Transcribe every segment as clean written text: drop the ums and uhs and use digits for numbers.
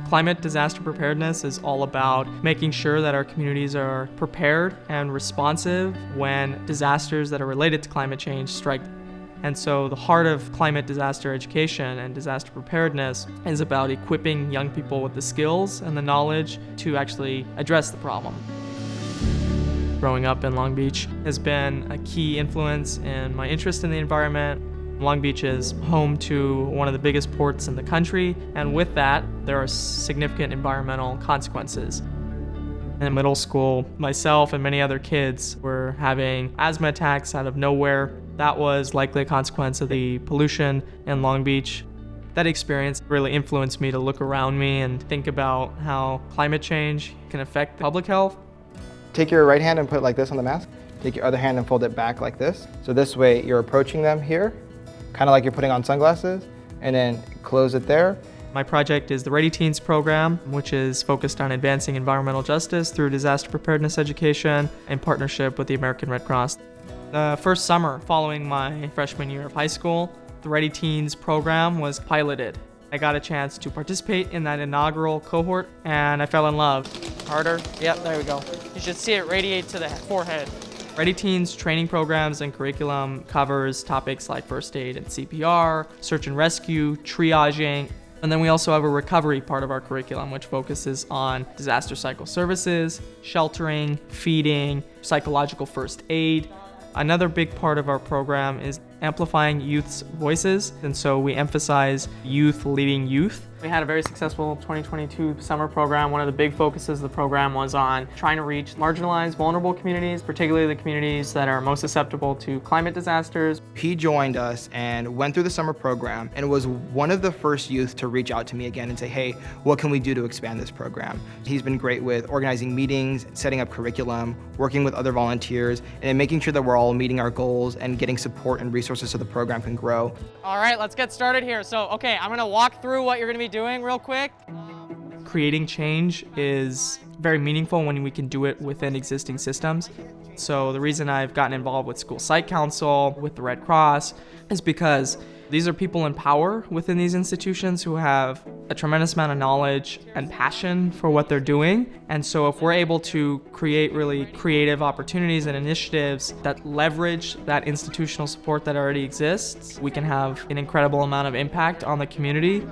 Climate disaster preparedness is all about making sure that our communities are prepared and responsive when disasters that are related to climate change strike. And so the heart of climate disaster education and disaster preparedness is about equipping young people with the skills and the knowledge to actually address the problem. Growing up in Long Beach has been a key influence in my interest in the environment. Long Beach is home to one of the biggest ports in the country, and with that, there are significant environmental consequences. In middle school, myself and many other kids were having asthma attacks out of nowhere. That was likely a consequence of the pollution in Long Beach. That experience really influenced me to look around me and think about how climate change can affect public health. Take your right hand and put it like this on the mask. Take your other hand and fold it back like this. So this way you're approaching them here, kind of like you're putting on sunglasses, and then close it there. My project is the READYteens program, which is focused on advancing environmental justice through disaster preparedness education in partnership with the American Red Cross. The first summer following my freshman year of high school, the READYteens program was piloted. I got a chance to participate in that inaugural cohort, and I fell in love. Harder. Yep, there we go. You should see it radiate to the forehead. READYteens training programs and curriculum covers topics like first aid and CPR, search and rescue, triaging, and then we also have a recovery part of our curriculum which focuses on disaster cycle services, sheltering, feeding, psychological first aid. Another big part of our program is amplifying youth's voices, and so we emphasize youth leading youth. We had a very successful 2022 summer program. One of the big focuses of the program was on trying to reach marginalized, vulnerable communities, particularly the communities that are most susceptible to climate disasters. He joined us and went through the summer program and was one of the first youth to reach out to me again and say, hey, what can we do to expand this program? He's been great with organizing meetings, setting up curriculum, working with other volunteers, and making sure that we're all meeting our goals and getting support and resources so the program can grow. All right, let's get started here. So, okay, I'm gonna walk through what you're gonna be doing real quick. Creating change is very meaningful when we can do it within existing systems. So the reason I've gotten involved with School Site Council, with the Red Cross, is because these are people in power within these institutions who have a tremendous amount of knowledge and passion for what they're doing. And so if we're able to create really creative opportunities and initiatives that leverage that institutional support that already exists, we can have an incredible amount of impact on the community.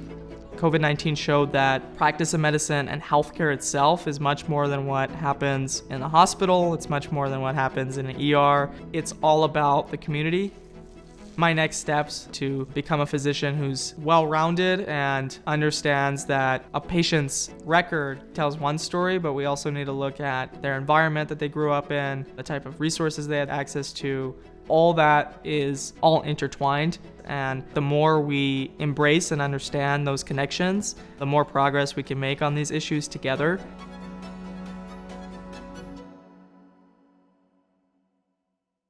COVID-19 showed that practice of medicine and healthcare itself is much more than what happens in the hospital. It's much more than what happens in an ER. It's all about the community. My next steps to become a physician who's well-rounded and understands that a patient's record tells one story, but we also need to look at their environment that they grew up in, the type of resources they had access to. All that is all intertwined, and the more we embrace and understand those connections, the more progress we can make on these issues together.